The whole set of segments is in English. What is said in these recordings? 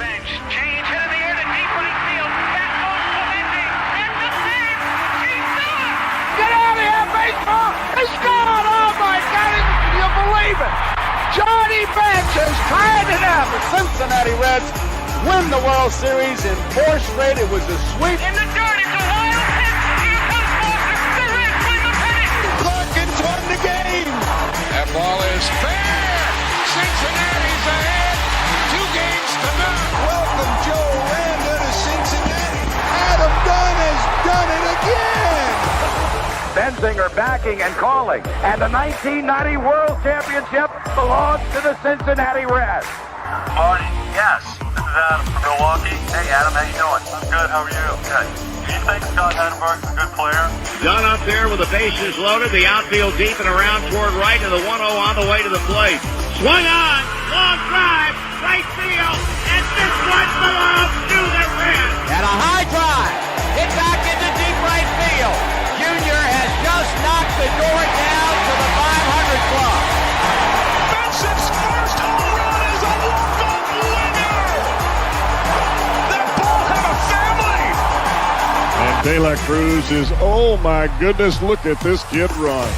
bench. Change hit in the air to deep right field. Back goes Clemente. It's the save. He's done. Get out of here, baseball. It's gone. Oh, my God. You believe it. Johnny Bench has tied it up. The Cincinnati Reds win the World Series in 4 straight. It was a sweep. In the dirt. It's a wild pitch. Here comes Foster. The Reds win the pennant. Perkins won the game. That ball is fair. Cincinnati's ahead. 2 games to none. Welcome, Joe Randa to Cincinnati. Adam Dunn has done it again. Benzinger backing and calling. And the 1990 World Championship belongs to the Cincinnati Reds. Marty, yes. This is Adam from Milwaukee. Hey, Adam, how you doing? I'm good. How are you? Good. Do you think Scott Chatterbox is a good player? Dunn up there with the bases loaded, the outfield deep and around toward right, and the 1-0 on the way to the plate. Swung on, long drive, right field, and this one belongs to the Reds. And a high drive, hit back into deep right field. Junior has just knocked the door down to the 500 club. Benson's first home run is a walk-off winner. That ball had a family. And De La Cruz is, oh my goodness, look at this kid run.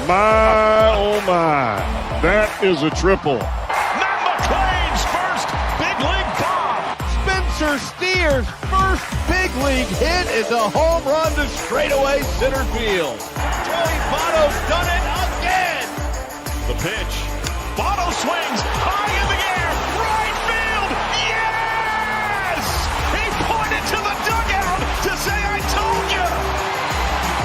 My, oh my, that is a triple. Matt McClain's first big league bomb. Spencer Steer's first big league hit is a home run to straightaway center field. Joey Votto's done it again. The pitch. Votto swings high in the air. Right field. Yes! He pointed to the dugout to say, I told you.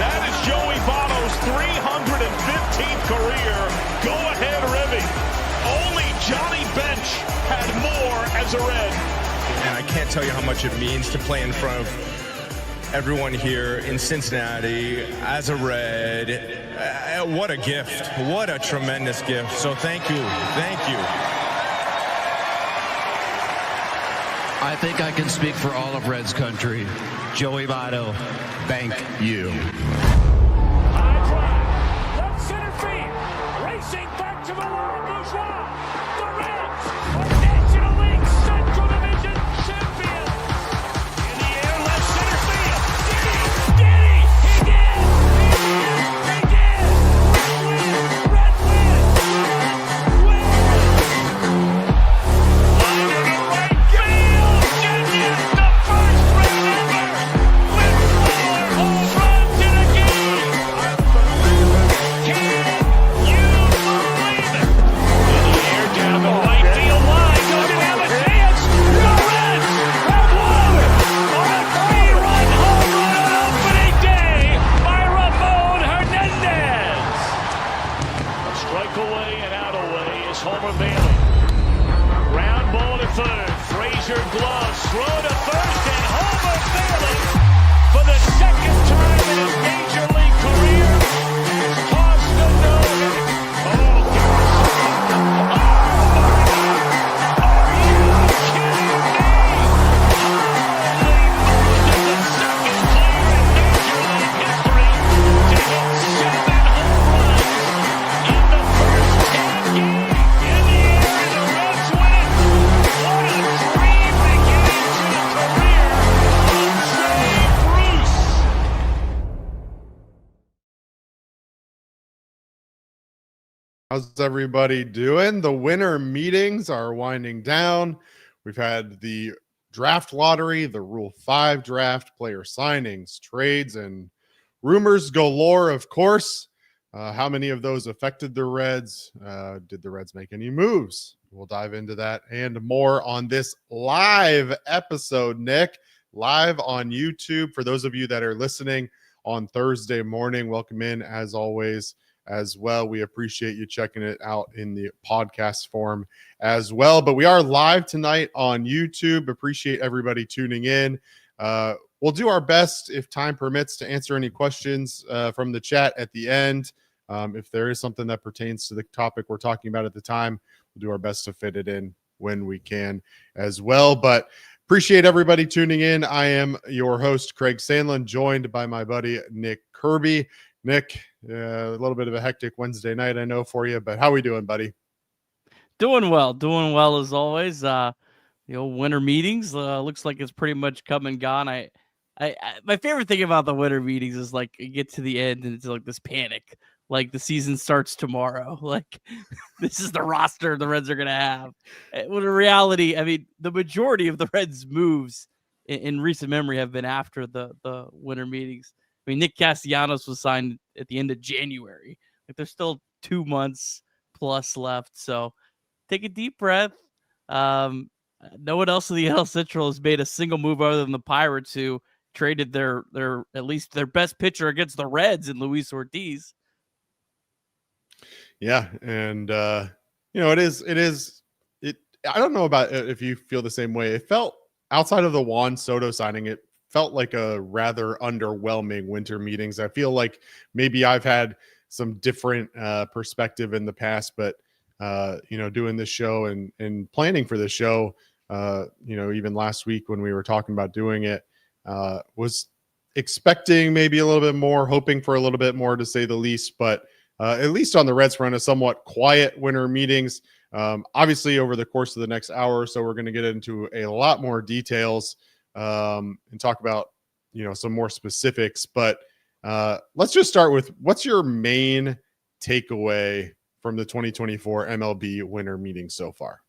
That is Joey Votto's 315th career go-ahead ribby. Only Johnny Bench had more as a Red. And I can't tell you how much it means to play in front of everyone here in Cincinnati as a Red. What a gift. What a tremendous gift. So thank you. Thank you. I think I can speak for all of Reds country. Joey Votto, thank you. High drive, left center field, racing back to the line, Bourgeois. The Reds are National League Central Division champions. In the air, left center field. Did he? He did! He did! Reds win! Win! Line to the right field. Junior, the first Red ever with 4 home runs in a game. Can you believe it? In the air, down the right field line, doesn't have a chance. The Reds have won on a 3-run home run on opening day by Ramon Hernandez. A strike away and out away is Homer Bailey. Ground ball to third. Frazier gloves, throw to first, and Homer Bailey, for the second time in his major league career, tossed a no-hitter. Oh, my God. Are you kidding me? Holy moly, the second player in major league history to hit 7 home runs in the first 10 games. In the air, and the Reds win. What a dream beginning to the career of Trey Bruce. How's everybody doing? The winter meetings are winding down. We've had the draft lottery, the Rule 5 draft, player signings, trades, and rumors galore, of course. How many of those affected the Reds? Did the Reds make any moves? We'll dive into that and more on this live episode, Nick, live on YouTube. For those of you that are listening on Thursday morning, welcome in as always as well. We appreciate you checking it out in the podcast form as well. But we are live tonight on YouTube. Appreciate everybody tuning in. We'll do our best, if time permits, to answer any questions from the chat at the end. If there is something that pertains to the topic we're talking about at the time, we'll do our best to fit it in when we can as well. But appreciate everybody tuning in. I am your host, Craig Sandlin, joined by my buddy, Nick Kirby. Nick, a little bit of a hectic Wednesday night, I know, for you, but how are we doing, buddy? Doing well as always. The old winter meetings looks like it's pretty much come and gone. My favorite thing about the winter meetings is like you get to the end and it's like this panic, like the season starts tomorrow. Like this is the roster the Reds are gonna have. When in reality, I mean, the majority of the Reds moves in recent memory have been after the winter meetings. I mean, Nick Castellanos was signed at the end of January. Like there's still 2 months plus left, so take a deep breath. Um, no one else in the NL Central has made a single move other than the Pirates, who traded their at least their best pitcher against the Reds in Luis Ortiz. Yeah, and it. I don't know about if you feel the same way. It felt outside of the Juan Soto signing, it felt like a rather underwhelming winter meetings. I feel like maybe I've had some different perspective in the past, but doing this show and planning for this show, even last week when we were talking about doing it, was expecting maybe a little bit more, hoping for a little bit more, to say the least. But at least on the Reds front, a somewhat quiet winter meetings. Obviously, over the course of the next hour or so, we're going to get into a lot more details and talk about some more specifics. But let's just start with, what's your main takeaway from the 2024 MLB winter meeting so far?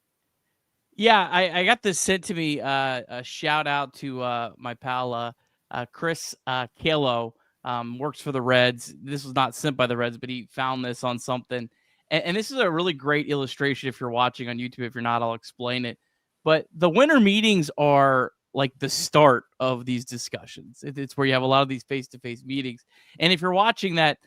Yeah, I got this sent to me. A shout out to my pal Chris Kalo, works for the Reds. This was not sent by the Reds, but he found this on something. And this is a really great illustration. If you're watching on YouTube, if you're not, I'll explain it. But the winter meetings are like the start of these discussions. It's where you have a lot of these face-to-face meetings. And if you're watching that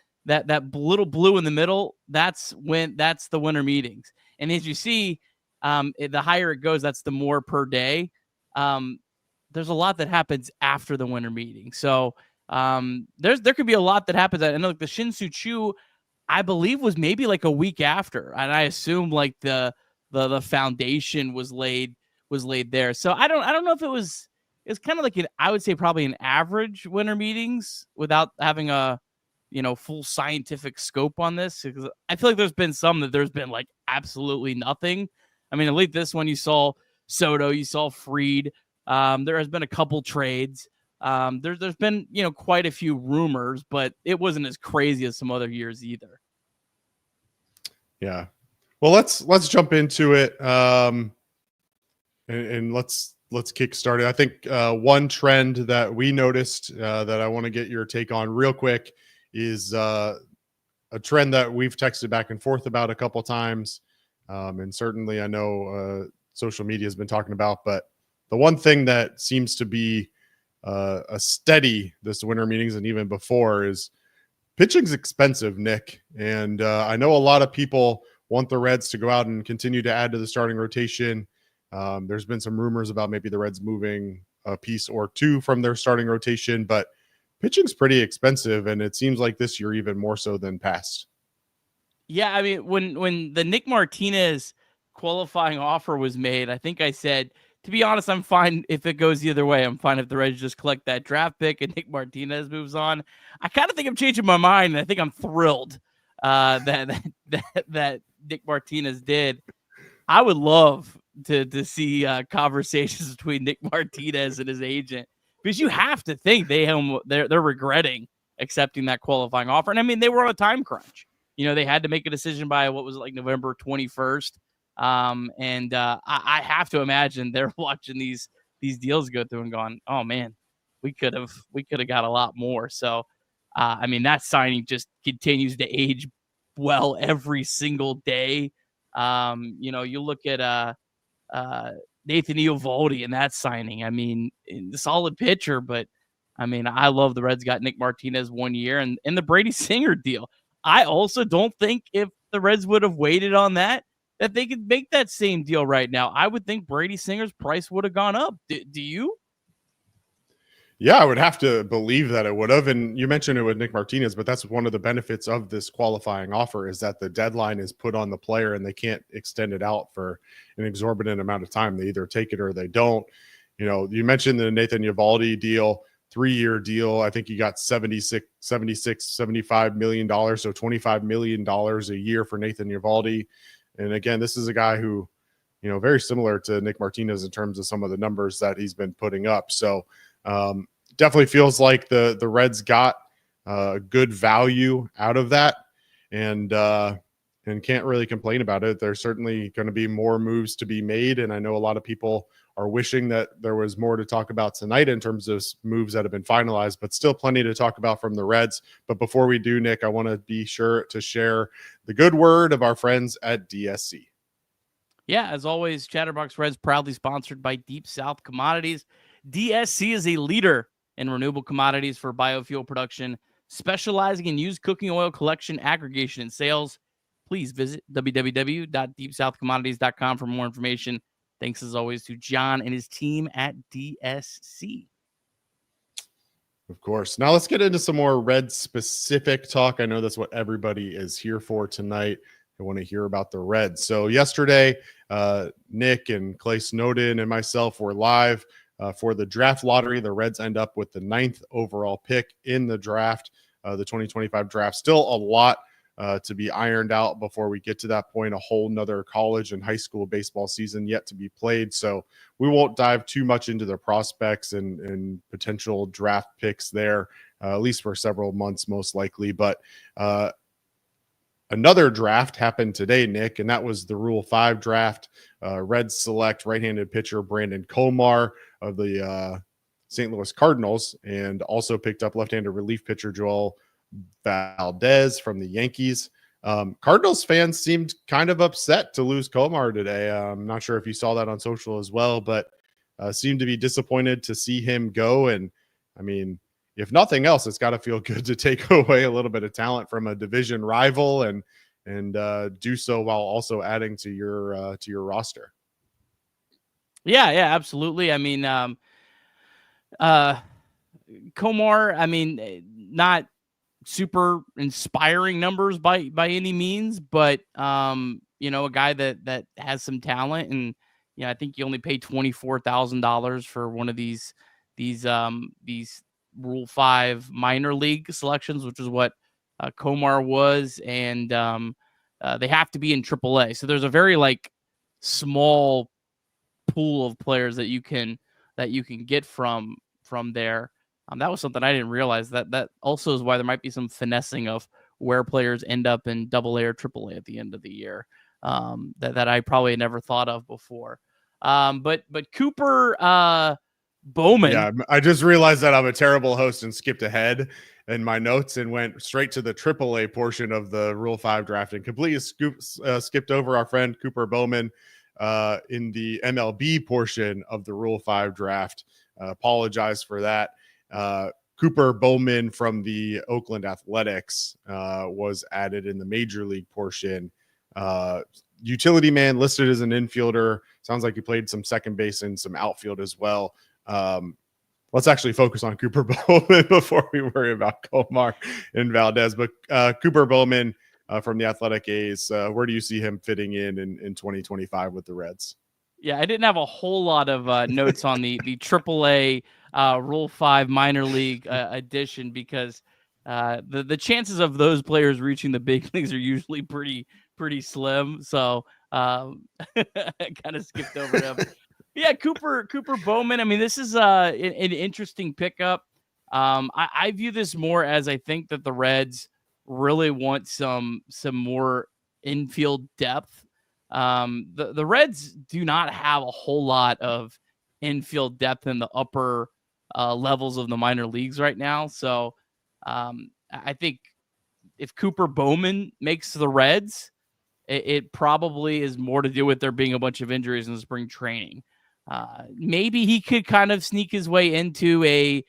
little blue in the middle, that's the winter meetings. And as you see, the higher it goes, that's the more per day. There's a lot that happens after the winter meeting. So there could be a lot that happens. I know like the Shin-Soo Choo, I believe, was maybe like a week after, and I assume like the foundation was laid there. So I don't know if it's kind of like I would say probably an average winter meetings without having a full scientific scope on this, because I feel like there's been some that there's been like absolutely nothing. I mean, at least this one, you saw Soto, you saw Fried. There has been a couple trades. There's been, quite a few rumors, but it wasn't as crazy as some other years either. Yeah. Well, let's jump into it. And let's kick started. I think one trend that we noticed that I want to get your take on real quick is a trend that we've texted back and forth about a couple times. And certainly I know social media has been talking about, but the one thing that seems to be a steady this winter meetings and even before is pitching's expensive, Nick. And I know a lot of people want the Reds to go out and continue to add to the starting rotation. There's been some rumors about maybe the Reds moving a piece or two from their starting rotation, but pitching's pretty expensive, and it seems like this year even more so than past. Yeah, I mean, when the Nick Martinez qualifying offer was made, I think I said, to be honest, I'm fine if it goes the other way. I'm fine if the Reds just collect that draft pick and Nick Martinez moves on. I kind of think I'm changing my mind, and I think I'm thrilled that Nick Martinez did. I would love to see conversations between Nick Martinez and his agent, because you have to think they're regretting accepting that qualifying offer. And I mean, they were on a time crunch. They had to make a decision by what was it, like November 21st. I have to imagine they're watching these deals go through and going, oh man, we could have got a lot more. So, I mean, that signing just continues to age well every single day. You look at Nathan Eovaldi and that signing. I mean, the solid pitcher, but I mean, I love the Reds got Nick Martinez 1 year and the Brady Singer deal. I also don't think if the Reds would have waited on that they could make that same deal right now. I would think Brady Singer's price would have gone up. Do you? Yeah, I would have to believe that it would have. And you mentioned it with Nick Martinez, but that's one of the benefits of this qualifying offer is that the deadline is put on the player and they can't extend it out for an exorbitant amount of time. They either take it or they don't. You mentioned the Nathan Eovaldi deal, 3-year deal. I think you got $75 million. So $25 million a year for Nathan Eovaldi. And again, this is a guy who very similar to Nick Martinez in terms of some of the numbers that he's been putting up. So definitely feels like the Reds got good value out of that, and can't really complain about it. There's certainly going to be more moves to be made, and I know a lot of people are wishing that there was more to talk about tonight in terms of moves that have been finalized, but still plenty to talk about from the Reds. But before we do, Nick, I want to be sure to share the good word of our friends at DSC. Yeah, as always, Chatterbox Reds proudly sponsored by Deep South Commodities. DSC is a leader in renewable commodities for biofuel production, specializing in used cooking oil collection, aggregation, and sales. Please visit www.deepsouthcommodities.com for more information. Thanks, as always, to John and his team at DSC. Of course. Now let's get into some more Red-specific talk. I know that's what everybody is here for tonight. I want to hear about the Reds. So yesterday, Nick and Clay Snowden and myself were live for the draft lottery. The Reds end up with the 9th overall pick in the draft, the 2025 draft. Still a lot to be ironed out before we get to that point. A whole nother college and high school baseball season yet to be played. So we won't dive too much into the prospects and potential draft picks there, at least for several months, most likely. But another draft happened today, Nick, and that was the Rule 5 draft. Reds select right-handed pitcher Brandon Komar of the St. Louis Cardinals, and also picked up left-handed relief pitcher Joel Valdez from the Yankees. Cardinals fans seemed kind of upset to lose Komar today. I'm not sure if you saw that on social as well, but seemed to be disappointed to see him go. And I mean, if nothing else, it's got to feel good to take away a little bit of talent from a division rival and do so while also adding to your roster. Yeah, absolutely. I mean, Komar, I mean, not super inspiring numbers by any means, but a guy that has some talent, and I think you only paid $24,000 for one of these Rule 5 minor league selections, which is what Komar was, and they have to be in AAA. So there's a very small pool of players that you can get from there. That was something I didn't realize. That also is why there might be some finessing of where players end up in AA or AAA at the end of the year. That I probably never thought of before. But Cooper Bowman. Yeah, I just realized that I'm a terrible host and skipped ahead in my notes and went straight to the AAA portion of the Rule 5 draft and completely skipped over our friend Cooper Bowman in the MLB portion of the Rule 5 draft. Apologize for that. Cooper Bowman from the Oakland Athletics was added in the major league portion. Utility man, listed as an infielder. Sounds like he played some second base and some outfield as well. Let's actually focus on Cooper Bowman before we worry about Komar and Valdez. But Cooper Bowman from the Athletic A's, where do you see him fitting in 2025 with the Reds? Yeah, I didn't have a whole lot of notes on the AAA Rule 5 minor league edition, because the chances of those players reaching the big leagues are usually pretty slim. So I kind of skipped over him. Yeah, Cooper Bowman. I mean, this is an interesting pickup. I view this more as, I think that the Reds really want some more infield depth. The Reds do not have a whole lot of infield depth in the upper levels of the minor leagues right now. So I think if Cooper Bowman makes the Reds, it probably is more to do with there being a bunch of injuries in the spring training. Maybe he could kind of sneak his way into a,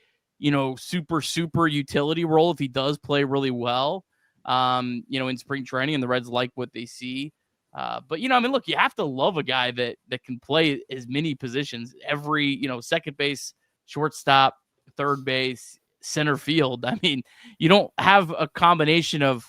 super utility role if he does play really well, in spring training, and the Reds like what they see. But, look, you have to love a guy that can play as many positions, every, second base, shortstop, third base, center field. I mean, you don't have a combination of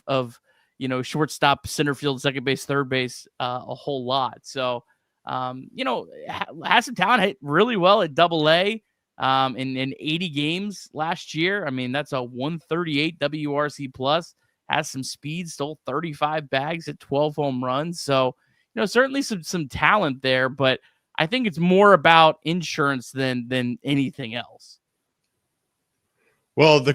shortstop, center field, second base, third base, a whole lot. So, has some talent, hit really well at AA in 80 games last year. I mean, that's a 138 WRC plus, has some speed, stole 35 bags at 12 home runs. So, certainly some talent there, but I think it's more about insurance than anything else. Well,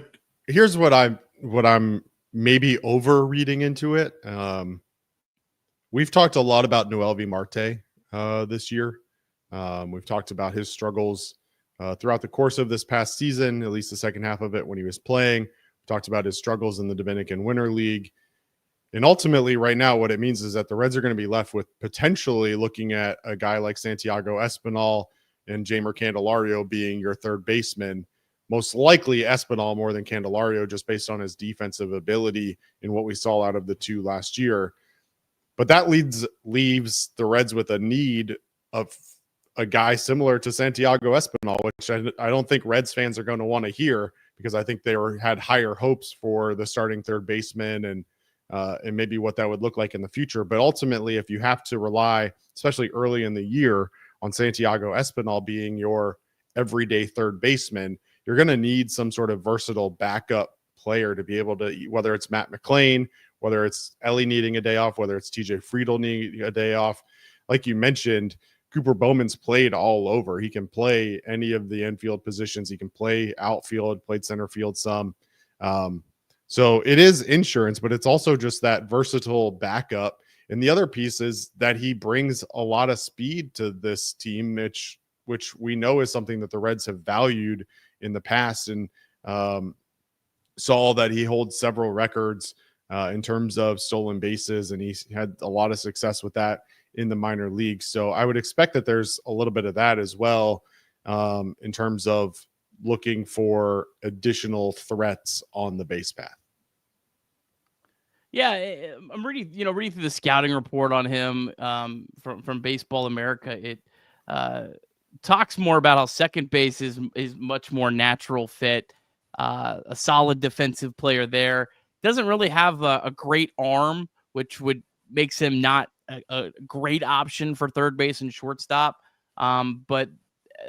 here's what I'm maybe over reading into it. We've talked a lot about Noel V. Marte this year. We've talked about his struggles throughout the course of this past season, at least the second half of it when he was playing. We talked about his struggles in the Dominican Winter League. And ultimately, right now, what it means is that the Reds are going to be left with potentially looking at a guy like Santiago Espinal and Jeimer Candelario being your third baseman. Most likely Espinal more than Candelario, just based on his defensive ability and what we saw out of the two last year. But that leaves the Reds with a need of a guy similar to Santiago Espinal, which I don't think Reds fans are going to want to hear, because I think they had higher hopes for the starting third baseman and maybe what that would look like in the future. But ultimately, if you have to rely, especially early in the year, on Santiago Espinal being your everyday third baseman, you're going to need some sort of versatile backup player to be able to, whether it's Matt McLain, whether it's Ellie needing a day off, whether it's TJ Friedel needing a day off. Like you mentioned, Cooper Bowman's played all over. He can play any of the infield positions. He can play outfield, played center field some. So it is insurance, but it's also just that versatile backup. And the other piece is that he brings a lot of speed to this team, which we know is something that the Reds have valued in the past, and saw that he holds several records in terms of stolen bases, and he's had a lot of success with that in the minor leagues. So I would expect that there's a little bit of that as well in terms of looking for additional threats on the base path. Yeah, I'm reading through the scouting report on him from Baseball America. It talks more about how second base is much more natural fit, a solid defensive player there. Doesn't really have a great arm, which makes him not a great option for third base and shortstop. But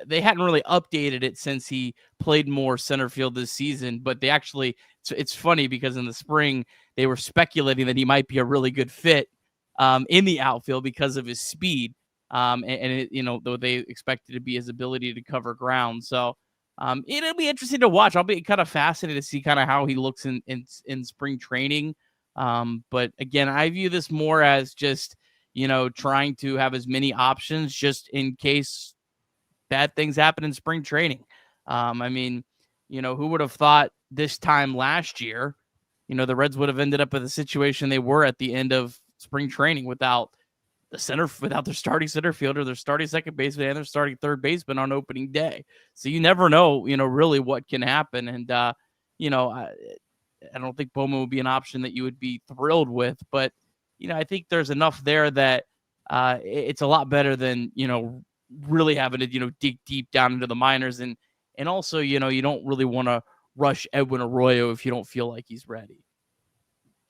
they hadn't really updated it since he played more center field this season. But they actually, it's funny because in the spring they were speculating that he might be a really good fit in the outfield because of his speed. Though they expected to be his ability to cover ground. So it'll be interesting to watch. I'll be kind of fascinated to see kind of how he looks in spring training. But again, I view this more as just, trying to have as many options just in case bad things happen in spring training. Who would have thought this time last year, the Reds would have ended up in the situation they were at the end of spring training without their starting center fielder, their starting second baseman, and their starting third baseman on opening day. So you never know, really what can happen. And, I don't think Bowman would be an option that you would be thrilled with, but, I think there's enough there that it's a lot better than, really having to, dig deep down into the minors. And also, you don't really want to rush Edwin Arroyo if you don't feel like he's ready.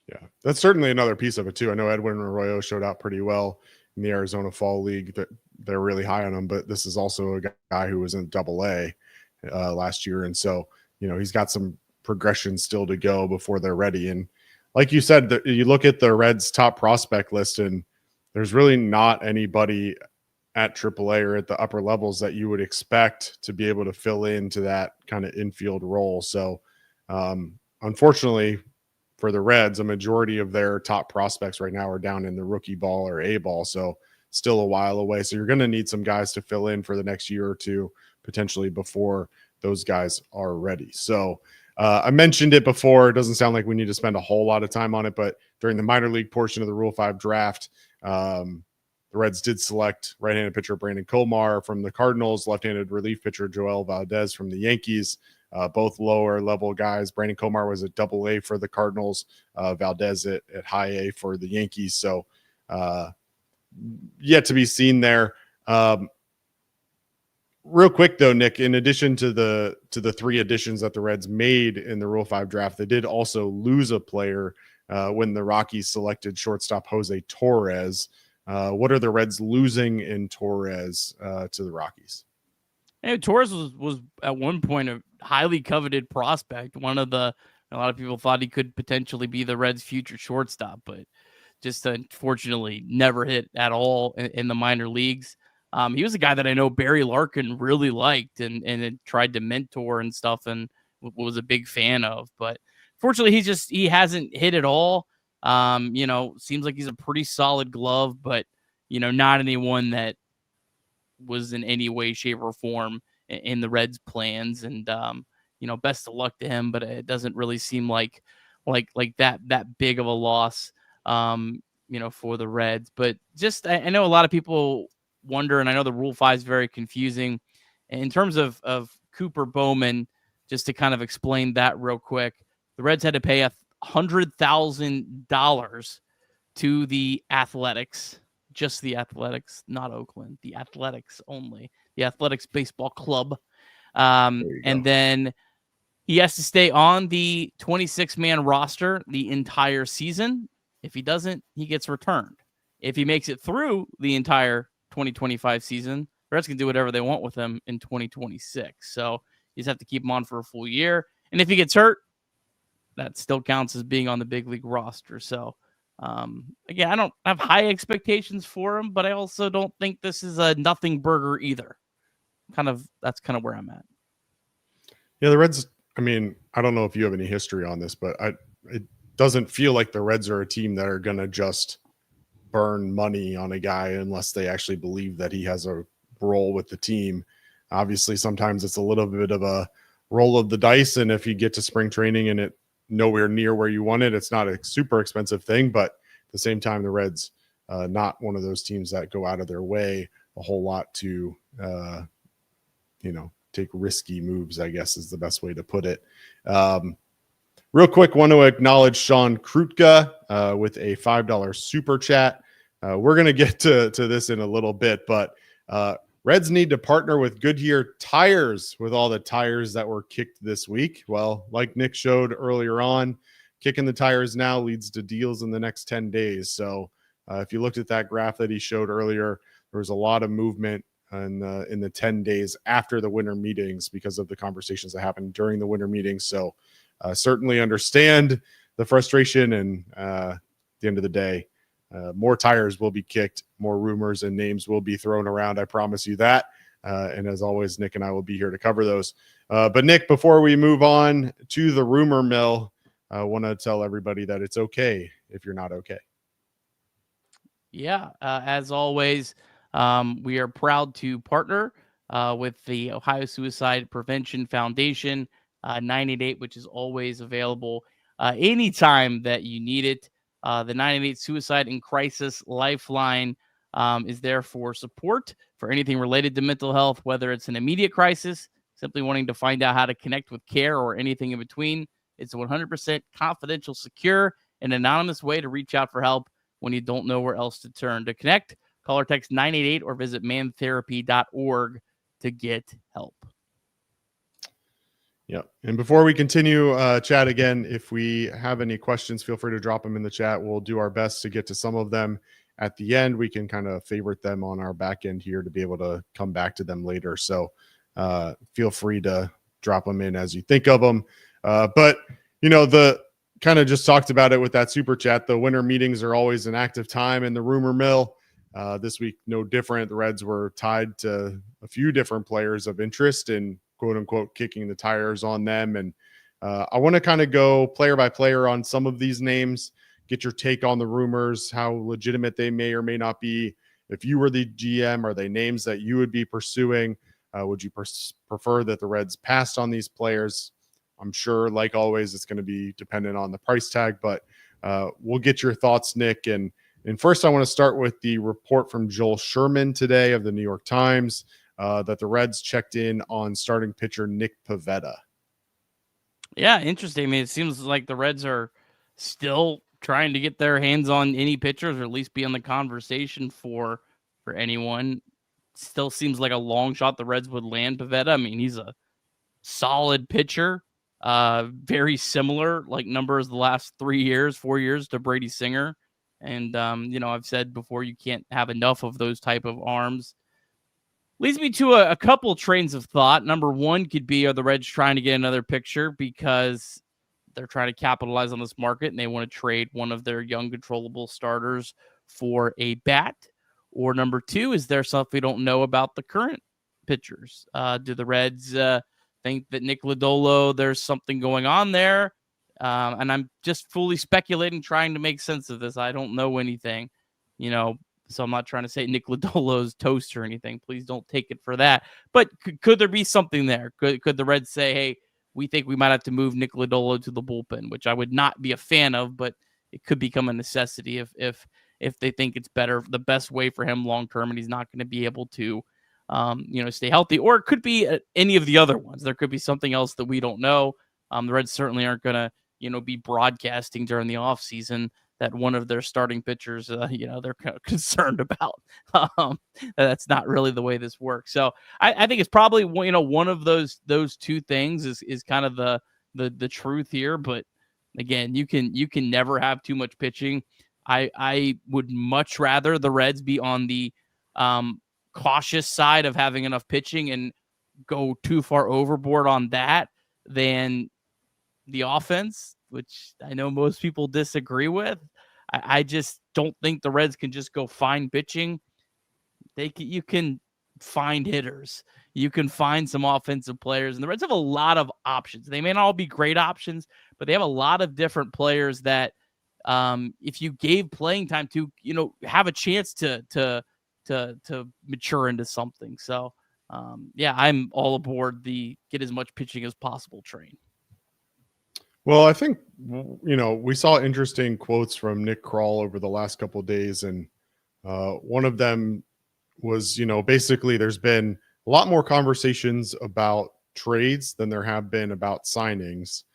Yeah, that's certainly another piece of it too. I know Edwin Arroyo showed out pretty well in the Arizona Fall League. That they're really high on him, but this is also a guy who was in Double-A last year, and so he's got some progression still to go before they're ready. And like you said, you look at the Reds' top prospect list, and there's really not anybody at AAA or at the upper levels that you would expect to be able to fill into that kind of infield role. So, unfortunately, for the Reds, a majority of their top prospects right now are down in the rookie ball or A ball. So still a while away. So you're going to need some guys to fill in for the next year or two, potentially before those guys are ready. So I mentioned it before. It doesn't sound like we need to spend a whole lot of time on it, but during the minor league portion of the Rule 5 draft, the Reds did select right-handed pitcher Brandon Komar from the Cardinals, left-handed relief pitcher Joel Valdez from the Yankees. Both lower level guys. Brandon Komar was at Double-A for the Cardinals, Valdez at High A for the Yankees. So yet to be seen there. Real quick though, Nick, in addition to the three additions that the Reds made in the Rule 5 draft, they did also lose a player when the Rockies selected shortstop Jose Torres. What are the Reds losing in Torres to the Rockies? And Torres was at one point a highly coveted prospect. A lot of people thought he could potentially be the Reds' future shortstop, but just unfortunately never hit at all in the minor leagues. He was a guy that I know Barry Larkin really liked and had tried to mentor and stuff and was a big fan of. But fortunately, he hasn't hit at all. Seems like he's a pretty solid glove, but, not anyone that was in any way, shape, or form in the Reds' plans. And, best of luck to him, but it doesn't really seem like that big of a loss, for the Reds. But just, I know a lot of people wonder, and I know the Rule 5 is very confusing. In terms of Cooper Bowman, just to kind of explain that real quick, the Reds had to pay $100,000 to the Athletics, just the Athletics, not Oakland, the Athletics only, the Athletics Baseball Club. And then he has to stay on the 26-man roster the entire season. If he doesn't, he gets returned. If he makes it through the entire 2025 season, the Reds can do whatever they want with him in 2026. So you just have to keep him on for a full year. And if he gets hurt, that still counts as being on the big league roster. So, again, I don't have high expectations for him, but I also don't think this is a nothing burger either. That's kind of where I'm at. Yeah, the Reds, I mean, I don't know if you have any history on this, but it doesn't feel like the Reds are a team that are going to just burn money on a guy unless they actually believe that he has a role with the team. Obviously, sometimes it's a little bit of a roll of the dice, and if you get to spring training and it nowhere near where you want it, it's not a super expensive thing. But at the same time, the Reds, not one of those teams that go out of their way a whole lot to, take risky moves, I guess is the best way to put it. Real quick, want to acknowledge Sean Krutka with a $5 super chat. We're going to get to this in a little bit, but Reds need to partner with Goodyear tires with all the tires that were kicked this week. Well, like Nick showed earlier on, kicking the tires now leads to deals in the next 10 days. So if you looked at that graph that he showed earlier, there was a lot of movement in the 10 days after the winter meetings because of the conversations that happened during the winter meetings. So certainly understand the frustration, and at the end of the day, more tires will be kicked, more rumors and names will be thrown around. I promise you that. And as always, Nick and I will be here to cover those. But Nick, before we move on to the rumor mill, I want to tell everybody that it's okay if you're not okay. Yeah, as always, we are proud to partner with the Ohio Suicide Prevention Foundation, 988, which is always available anytime that you need it. The 988 Suicide and Crisis Lifeline is there for support for anything related to mental health, whether it's an immediate crisis, simply wanting to find out how to connect with care, or anything in between. It's a 100% confidential, secure, and anonymous way to reach out for help when you don't know where else to turn. To connect, call or text 988 or visit mantherapy.org to get help. Yeah. And before we continue, chat again, if we have any questions, feel free to drop them in the chat. We'll do our best to get to some of them at the end. We can kind of favorite them on our back end here to be able to come back to them later. So feel free to drop them in as you think of them. But, the kind of just talked about it with that super chat. The winter meetings are always an active time in the rumor mill. This week, no different. The Reds were tied to a few different players of interest in quote unquote kicking the tires on them. And I want to kind of go player by player on some of these names, get your take on the rumors, how legitimate they may or may not be. If you were the GM, are they names that you would be pursuing? Would you prefer that the Reds passed on these players? I'm sure, like always, it's going to be dependent on the price tag, but we'll get your thoughts, Nick. And first, I want to start with the report from Joel Sherman today of the New York Times that the Reds checked in on starting pitcher Nick Pivetta. Yeah, interesting. I mean, it seems like the Reds are still trying to get their hands on any pitchers, or at least be on the conversation for anyone. Still seems like a long shot the Reds would land Pivetta. I mean, he's a solid pitcher, very similar like numbers the last 4 years to Brady Singer. And, I've said before, you can't have enough of those type of arms. Leads me to a couple trains of thought. Number one could be, are the Reds trying to get another pitcher? Because they're trying to capitalize on this market and they want to trade one of their young controllable starters for a bat? Or number two, is there stuff we don't know about the current pitchers? Do the Reds think that Nick Lodolo, there's something going on there? And I'm just fully speculating, trying to make sense of this. I don't know anything, so I'm not trying to say Nick Lodolo's toast or anything. Please don't take it for that. But could there be something there? Could the Reds say, hey, we think we might have to move Nick Lodolo to the bullpen, which I would not be a fan of, but it could become a necessity if they think it's the best way for him long term, and he's not going to be able to, stay healthy. Or it could be any of the other ones. There could be something else that we don't know. The Reds certainly aren't going to, be broadcasting during the offseason that one of their starting pitchers, they're kind of concerned about. That's not really the way this works. So I think it's probably, one of those two things is kind of the truth here. But again, you can never have too much pitching. I would much rather the Reds be on the cautious side of having enough pitching and go too far overboard on that than the offense, which I know most people disagree with. I just don't think the Reds can just go find pitching. You can find hitters. You can find some offensive players, and the Reds have a lot of options. They may not all be great options, but they have a lot of different players that, if you gave playing time to, have a chance to mature into something. So, I'm all aboard the get as much pitching as possible train. Well, I think, we saw interesting quotes from Nick Krall over the last couple of days. And one of them was, basically there's been a lot more conversations about trades than there have been about signings.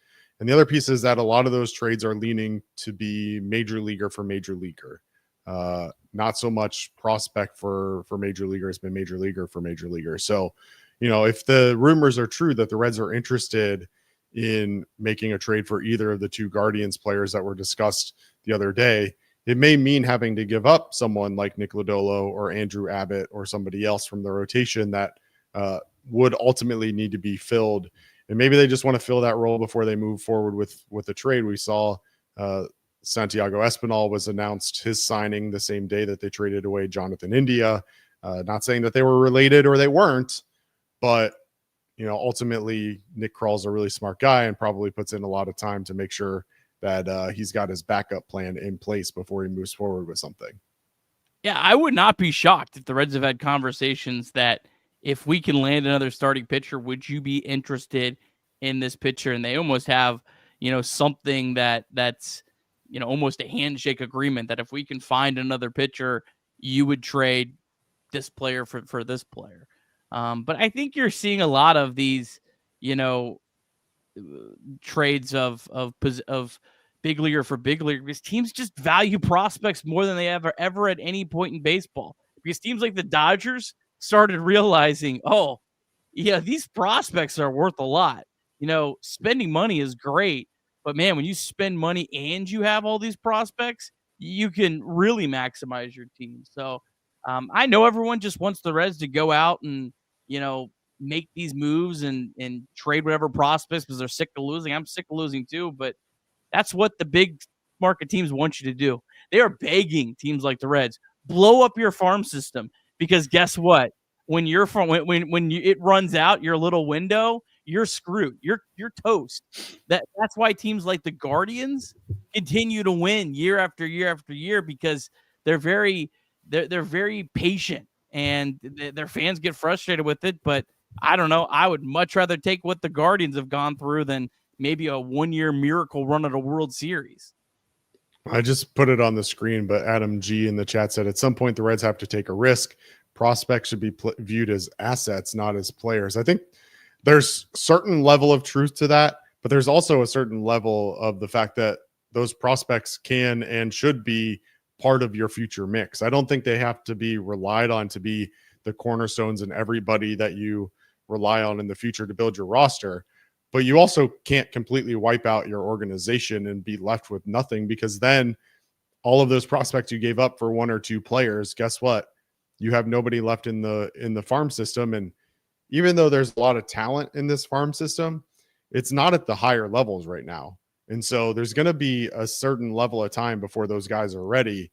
And the other piece is that a lot of those trades are leaning to be major leaguer for major leaguer. Not so much prospect for major leaguer has been major leaguer for major leaguer. So, if the rumors are true that the Reds are interested in making a trade for either of the two Guardians players that were discussed the other day, it may mean having to give up someone like Nick Lodolo or Andrew Abbott or somebody else from the rotation that would ultimately need to be filled. And maybe they just want to fill that role before they move forward with the trade. We saw Santiago Espinal was announced his signing the same day that they traded away Jonathan India. Not saying that they were related or they weren't, but ultimately Nick Krall's a really smart guy and probably puts in a lot of time to make sure that he's got his backup plan in place before he moves forward with something. Yeah, I would not be shocked if the Reds have had conversations that if we can land another starting pitcher, would you be interested in this pitcher? And they almost have, something that's, almost a handshake agreement that if we can find another pitcher, you would trade this player for this player. But I think you're seeing a lot of these, trades of big leaguer for big leaguer because teams just value prospects more than they ever at any point in baseball. Because teams like the Dodgers started realizing, these prospects are worth a lot. Spending money is great, but man, when you spend money and you have all these prospects, you can really maximize your team. So I know everyone just wants the Reds to go out and, make these moves and trade whatever prospects because they're sick of losing. I'm sick of losing too, but that's what the big market teams want you to do. They are begging teams like the Reds, blow up your farm system because guess what? When it runs out your little window, you're screwed. You're toast. That's why teams like the Guardians continue to win year after year after year because they're very patient and their fans get frustrated with it. But I don't know. I would much rather take what the Guardians have gone through than maybe a 1-year miracle run at a World Series. I just put it on the screen, but Adam G in the chat said at some point the Reds have to take a risk. Prospects should be viewed as assets, not as players. I think there's certain level of truth to that, but there's also a certain level of the fact that those prospects can and should be part of your future mix. I don't think they have to be relied on to be the cornerstones and everybody that you rely on in the future to build your roster. But you also can't completely wipe out your organization and be left with nothing because then all of those prospects you gave up for one or two players, guess what? You have nobody left in the farm system. And even though there's a lot of talent in this farm system, it's not at the higher levels right now. And so there's going to be a certain level of time before those guys are ready.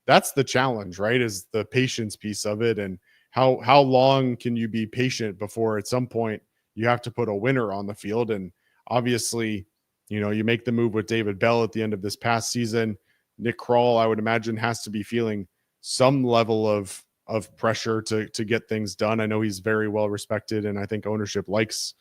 That's the challenge, right? Is the patience piece of it. And how long can you be patient before at some point you have to put a winner on the field? And obviously, you make the move with David Bell at the end of this past season. Nick Kroll, I would imagine, has to be feeling some level of pressure to get things done. I know he's very well respected, and I think ownership likes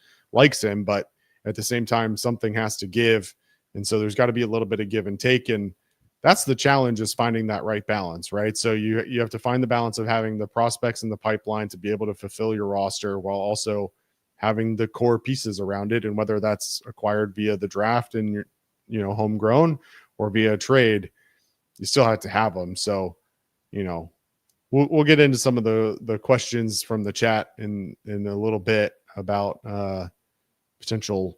him, but at the same time, something has to give. And so there's got to be a little bit of give and take. And that's the challenge, is finding that right balance, right? So you have to find the balance of having the prospects in the pipeline to be able to fulfill your roster while also having the core pieces around it. And whether that's acquired via the draft and homegrown or via trade, you still have to have them. So, we'll get into some of the questions from the chat in a little bit about potential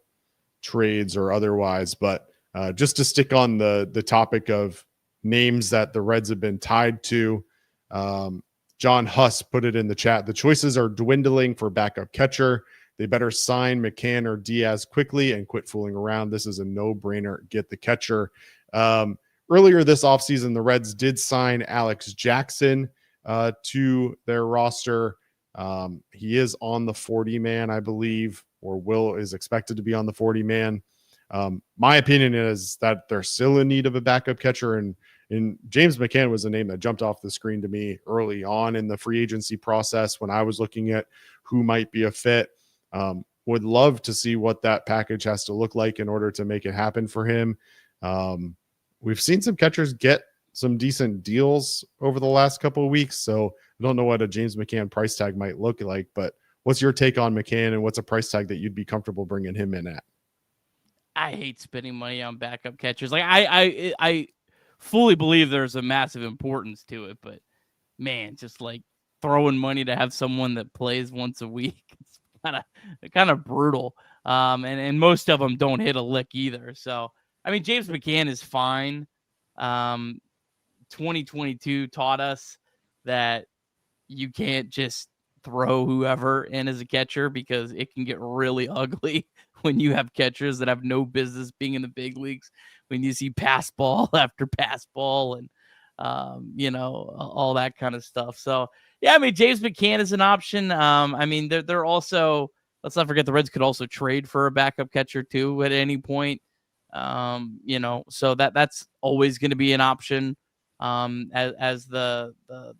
trades or otherwise, but just to stick on the topic of names that the Reds have been tied to, John Huss put it in the chat. The choices are dwindling for backup catcher. They better sign McCann or Diaz quickly and quit fooling around. This is a no-brainer. Get the catcher. Earlier this offseason, the Reds did sign Alex Jackson to their roster. He is on the 40-man, I believe, or is expected to be on the 40-man. My opinion is that they're still in need of a backup catcher, and James McCann was a name that jumped off the screen to me early on in the free agency process when I was looking at who might be a fit. Would love to see what that package has to look like in order to make it happen for him. We've seen some catchers get some decent deals over the last couple of weeks, so I don't know what a James McCann price tag might look like, but what's your take on McCann, and what's a price tag that you'd be comfortable bringing him in at? I hate spending money on backup catchers. Like I fully believe there's a massive importance to it, but man, just like throwing money to have someone that plays once a week, it's kind of brutal. And most of them don't hit a lick either. So I mean, James McCann is fine. 2022 taught us that you can't just throw whoever in as a catcher, because it can get really ugly when you have catchers that have no business being in the big leagues, when you see pass ball after pass ball and all that kind of stuff. So yeah, I mean, James McCann is an option. I mean, they're also, let's not forget, the Reds could also trade for a backup catcher too at any point. So that's always going to be an option. As the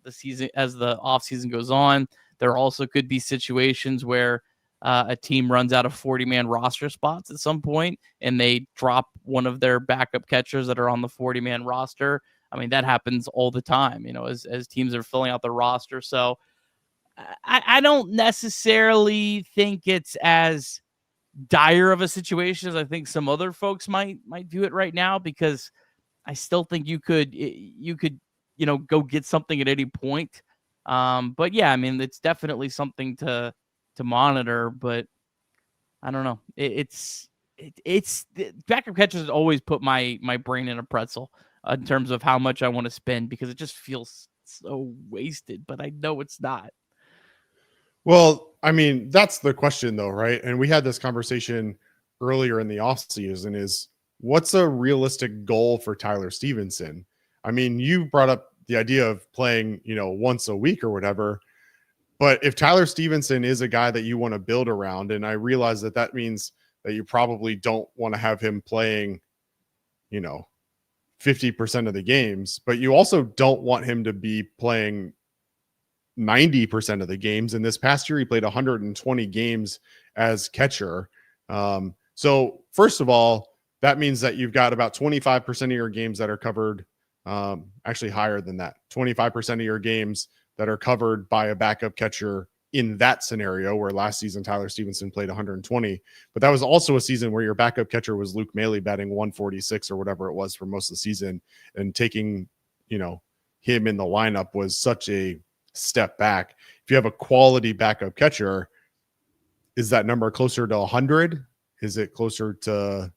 season, as the off season goes on, there also could be situations where a team runs out of 40-man roster spots at some point and they drop one of their backup catchers that are on the 40-man roster. I mean, that happens all the time, as teams are filling out the roster. So I don't necessarily think it's as dire of a situation as I think some other folks might view it right now, because I still think you could go get something at any point. But yeah, I mean, it's definitely something to monitor, but I don't know. It's backup catchers always put my brain in a pretzel in terms of how much I want to spend, because it just feels so wasted, but I know it's not. Well, I mean, that's the question though, right? And we had this conversation earlier in the offseason, is what's a realistic goal for Tyler Stevenson? I mean, you brought up the idea of playing, once a week or whatever, but if Tyler Stevenson is a guy that you want to build around, and I realize that means that you probably don't want to have him playing, 50% of the games, but you also don't want him to be playing 90% of the games. And this past year, he played 120 games as catcher. So first of all, that means that you've got about 25% of your games that are covered, actually higher than that, 25% of your games that are covered by a backup catcher in that scenario, where last season Tyler Stevenson played 120. But that was also a season where your backup catcher was Luke Maile, batting 146 or whatever it was for most of the season, and taking, him in the lineup was such a step back. If you have a quality backup catcher, is that number closer to 100? Is it closer to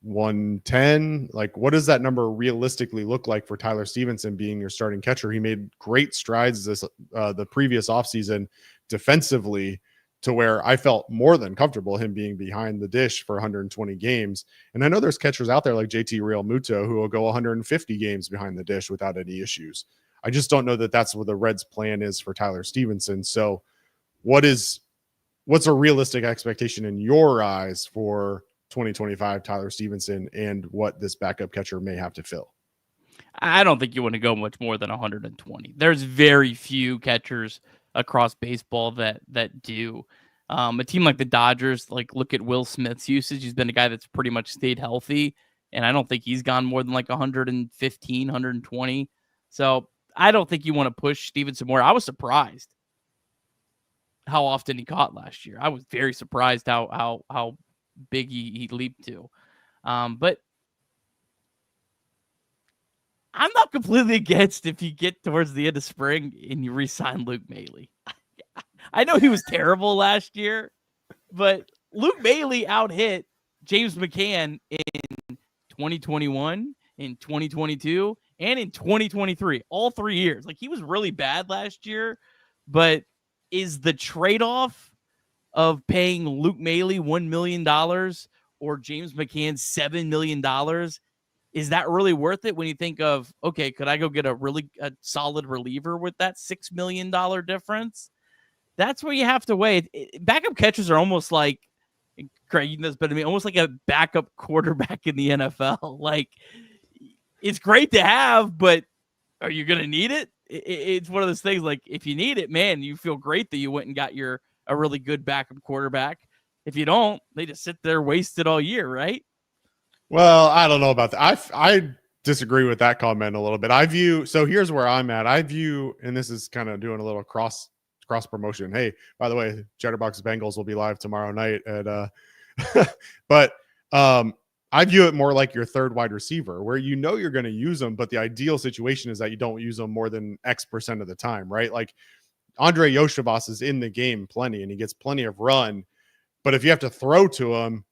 110? Like, what does that number realistically look like for Tyler Stevenson being your starting catcher? He made great strides the previous offseason defensively to where I felt more than comfortable him being behind the dish for 120 games. And I know there's catchers out there like JT Realmuto who will go 150 games behind the dish without any issues. I just don't know that that's what the Reds' plan is for Tyler Stevenson. So what's a realistic expectation in your eyes for 2025 Tyler Stevenson and what this backup catcher may have to fill? I don't think you want to go much more than 120. There's very few catchers across baseball that do. A team like the Dodgers, like look at Will Smith's usage. He's been a guy that's pretty much stayed healthy, and I don't think he's gone more than like 115, 120. So I don't think you want to push Stevenson more. I was surprised how often he caught last year. I was very surprised how big he leaped to. But I'm not completely against if you get towards the end of spring and you re-sign Luke Maile. I know he was terrible last year, but Luke Maile out-hit James McCann in 2021, in 2022, and in 2023, all 3 years. Like, he was really bad last year, but is the trade-off of paying Luke Maile $1 million or James McCann $7 million, is that really worth it when you think of, okay, could I go get a solid reliever with that $6 million difference? That's where you have to weigh. Backup catchers are almost like, Craig, you know this better than me, almost like a backup quarterback in the NFL. Like, it's great to have, but are you going to need it? It's one of those things, like, if you need it, man, you feel great that you went and got a really good backup quarterback. If you don't, they just sit there wasted all year, right? Well, I don't know about that. I disagree with that comment a little bit. So here's where I'm at. And this is kind of doing a little cross promotion. Hey, by the way, Chatterbox Bengals will be live tomorrow night at but I view it more like your third wide receiver, where you're going to use them, but the ideal situation is that you don't use them more than X% of the time, right? Like Andre Yoshivas is in the game plenty and he gets plenty of run, but if you have to throw to him,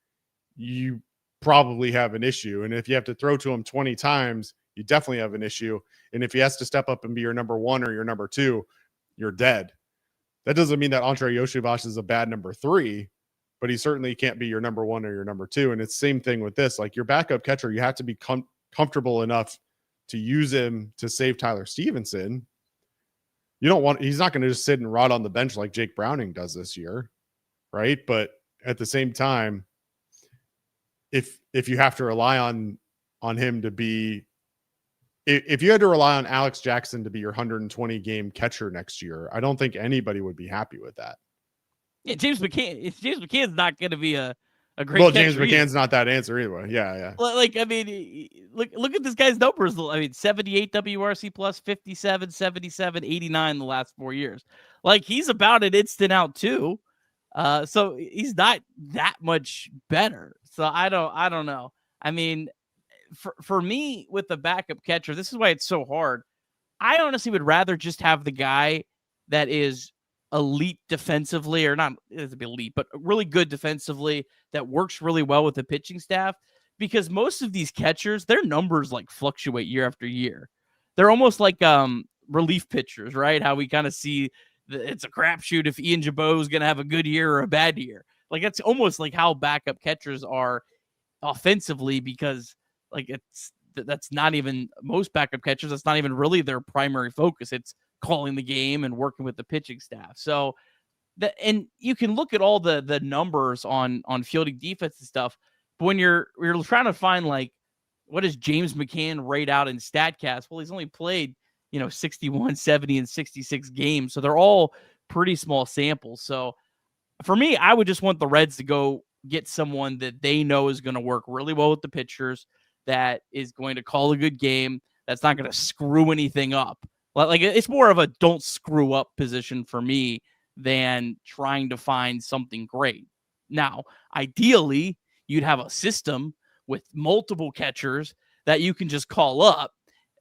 you probably have an issue. And if you have to throw to him 20 times, you definitely have an issue. And if he has to step up and be your number one or your number two, you're dead. That doesn't mean that Andre Yoshivas is a bad number three, but he certainly can't be your number one or your number two. And it's the same thing with this. Like, your backup catcher, you have to be comfortable enough to use him to save Tyler Stevenson. He's not going to just sit and rot on the bench like Jake Browning does this year, right? But at the same time, if you have to rely on him to be, if you had to rely on Alex Jackson to be your 120 game catcher next year, I don't think anybody would be happy with that. Yeah, James McCann's not going to be a great. Well, James McCann's not that answer anyway. Yeah. Like, I mean, look at this guy's numbers. I mean, 78 WRC plus, 57, 77, 89 the last 4 years. Like, he's about an instant out too. So he's not that much better. So I don't know. I mean, for me with the backup catcher, this is why it's so hard. I honestly would rather just have the guy that is elite defensively, or not elite, but really good defensively, that works really well with the pitching staff, because most of these catchers, their numbers like fluctuate year after year. They're almost like relief pitchers, right? How we kind of see it's a crapshoot if Ian Jabot is going to have a good year or a bad year. Like, that's almost like how backup catchers are offensively, because like that's not even most backup catchers. That's not even really their primary focus. It's calling the game and working with the pitching staff. So and you can look at all the numbers on fielding defense and stuff, but when you're trying to find, like, what does James McCann rate out in StatCast? Well, he's only played, 61, 70, and 66 games. So they're all pretty small samples. So for me, I would just want the Reds to go get someone that they know is going to work really well with the pitchers, that is going to call a good game, that's not going to screw anything up. Like, it's more of a don't screw up position for me than trying to find something great. Now, ideally, you'd have a system with multiple catchers that you can just call up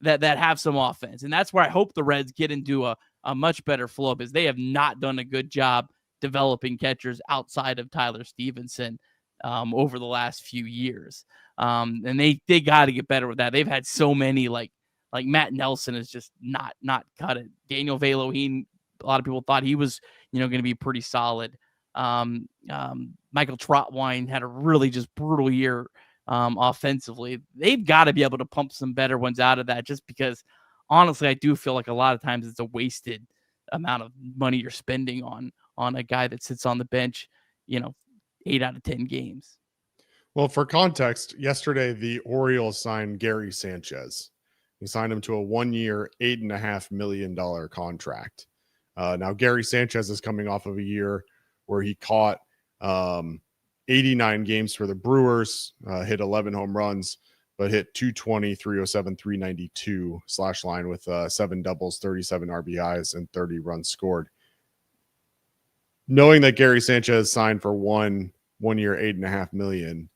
that have some offense. And that's where I hope the Reds get into a much better flow, because they have not done a good job developing catchers outside of Tyler Stevenson over the last few years. And they got to get better with that. They've had so many, like Matt Nelson is just not cut it. Daniel Veloheen, a lot of people thought he was, going to be pretty solid. Michael Trotwine had a really just brutal year offensively. They've got to be able to pump some better ones out of that, just because honestly, I do feel like a lot of times it's a wasted amount of money you're spending on a guy that sits on the bench, 8 out of 10 games. Well, for context, yesterday the Orioles signed Gary Sanchez. He signed him to a 1-year, $8.5 million contract. Now, Gary Sanchez is coming off of a year where he caught 89 games for the Brewers, hit 11 home runs, but hit 220, 307, 392 slash line with 7 doubles, 37 RBIs, and 30 runs scored. Knowing that Gary Sanchez signed for one year, $8.5 million,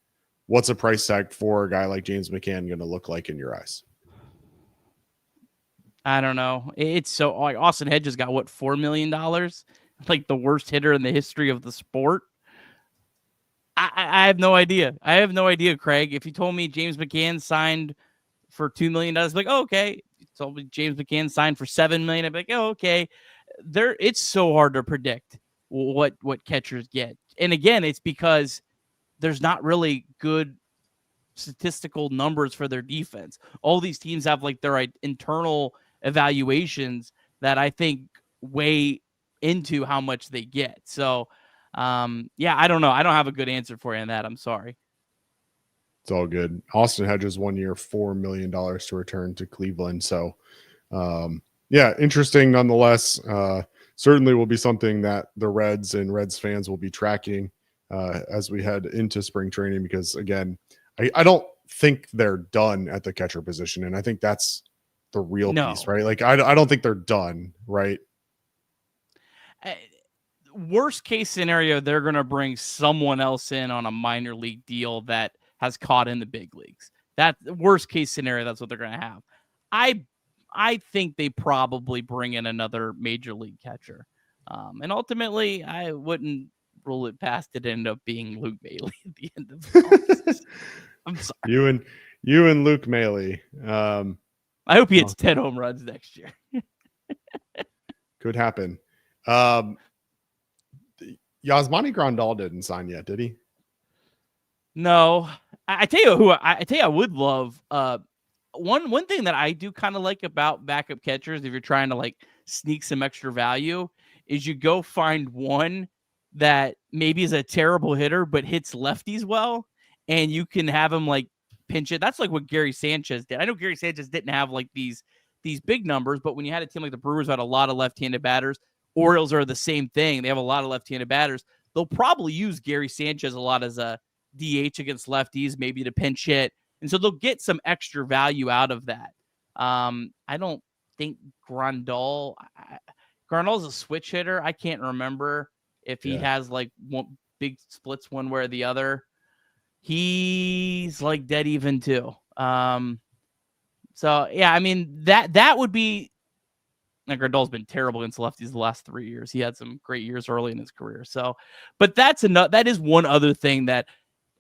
what's a price tag for a guy like James McCann going to look like in your eyes? I don't know. It's so like Austin Hedges got what, $4 million, like the worst hitter in the history of the sport. I have no idea. I have no idea, Craig. If you told me James McCann signed for $2 million, I'd be like, oh, okay. You told me James McCann signed for $7 million, I'd be like, oh, okay. It's so hard to predict what catchers get. And again, it's because there's not really good statistical numbers for their defense. All these teams have like their internal evaluations that I think weigh into how much they get. So, I don't know. I don't have a good answer for you on that. I'm sorry. It's all good. Austin Hedges 1 year, $4 million to return to Cleveland. So, interesting nonetheless. Certainly will be something that the Reds and Reds fans will be tracking as we head into spring training, because again, I don't think they're done at the catcher position. And I think that's the real piece, right? Like, I don't think they're done, right? Worst case scenario, they're going to bring someone else in on a minor league deal that has caught in the big leagues. That worst case scenario, that's what they're going to have. I think they probably bring in another major league catcher. And ultimately, I wouldn't rule it past it end up being Luke Maile at the end of the offseason. I'm sorry. You and Luke Maile. I hope he hits 10 home runs next year. Could happen. Yasmani Grandal didn't sign yet, did he? No. I tell you I would love. One thing that I do kind of like about backup catchers, if you're trying to like sneak some extra value, is you go find one that maybe is a terrible hitter but hits lefties well, and you can have him like pinch it. That's like what Gary Sanchez did. I know Gary Sanchez didn't have like these big numbers, but when you had a team like the Brewers who had a lot of left-handed batters, Orioles are the same thing. They have a lot of left-handed batters. They'll probably use Gary Sanchez a lot as a DH against lefties, maybe to pinch hit. And so they'll get some extra value out of that. I don't think Grandal's a switch hitter. I can't remember if he has like one big splits one way or the other. He's like dead even too. So yeah, I mean that would be. Like Grandal's been terrible against lefties the last 3 years. He had some great years early in his career. So, but that is one other thing that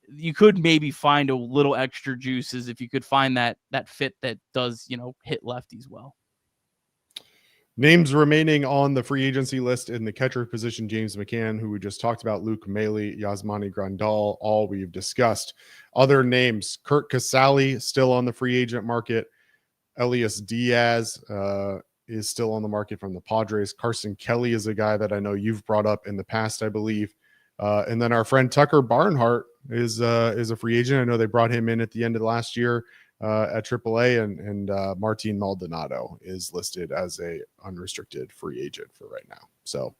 you could maybe find a little extra juices if you could find that fit that does, hit lefties well. Names remaining on the free agency list in the catcher position: James McCann, who we just talked about, Luke Maile, Yasmani Grandal, all we've discussed. Other names: Kurt Casale, still on the free agent market. Elias Diaz is still on the market from the Padres. Carson Kelly is a guy that I know you've brought up in the past, I believe. And then our friend Tucker Barnhart is a free agent. I know they brought him in at the end of last year at AAA, and Martin Maldonado is listed as a unrestricted free agent for right now. So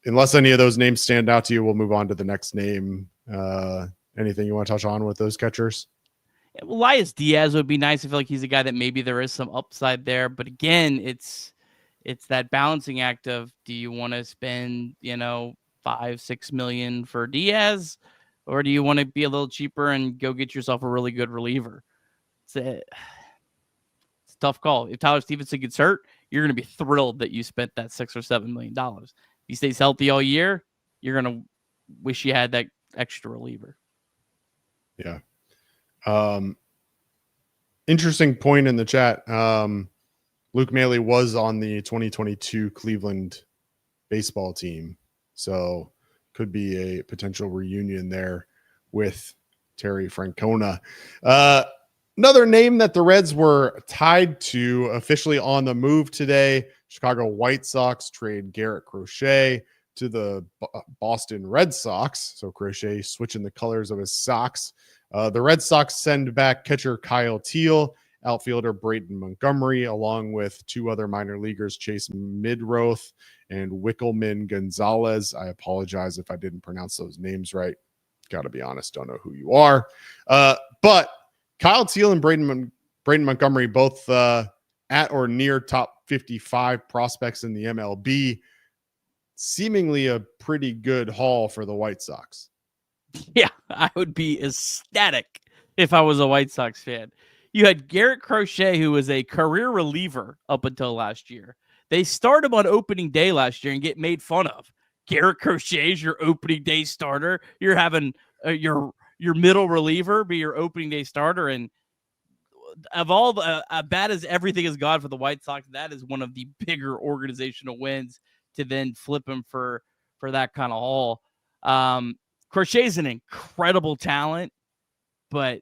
unless any of those names stand out to you, we'll move on to the next name. Anything you want to touch on with those catchers? Elias Diaz would be nice. I feel like he's a guy that maybe there is some upside there, but again, it's that balancing act of, do you want to spend, $5-6 million for Diaz, or do you want to be a little cheaper and go get yourself a really good reliever? It's a tough call. If Tyler Stevenson gets hurt, you're going to be thrilled that you spent that $6 or $7 million. If he stays healthy all year, you're going to wish you had that extra reliever. Yeah. Interesting point in the chat. Luke Maile was on the 2022 Cleveland baseball team. So could be a potential reunion there with Terry Francona. Another name that the Reds were tied to officially on the move today, Chicago White Sox trade Garrett Crochet to the Boston Red Sox. So Crochet switching the colors of his socks. The Red Sox send back catcher Kyle Teal, outfielder Braden Montgomery, along with 2 other minor leaguers, Chase Midroth and Wickelman Gonzalez. I apologize if I didn't pronounce those names right. Got to be honest, don't know who you are. But Kyle Teal and Braden Montgomery, both at or near top 55 prospects in the MLB. Seemingly a pretty good haul for the White Sox. Yeah, I would be ecstatic if I was a White Sox fan. You had Garrett Crochet, who was a career reliever up until last year. They start him on opening day last year and get made fun of. Garrett Crochet is your opening day starter. You're having your middle reliever be your opening day starter. And of all the bad as everything has gone for the White Sox, that is one of the bigger organizational wins to then flip him for that kind of haul. Crochet is an incredible talent, but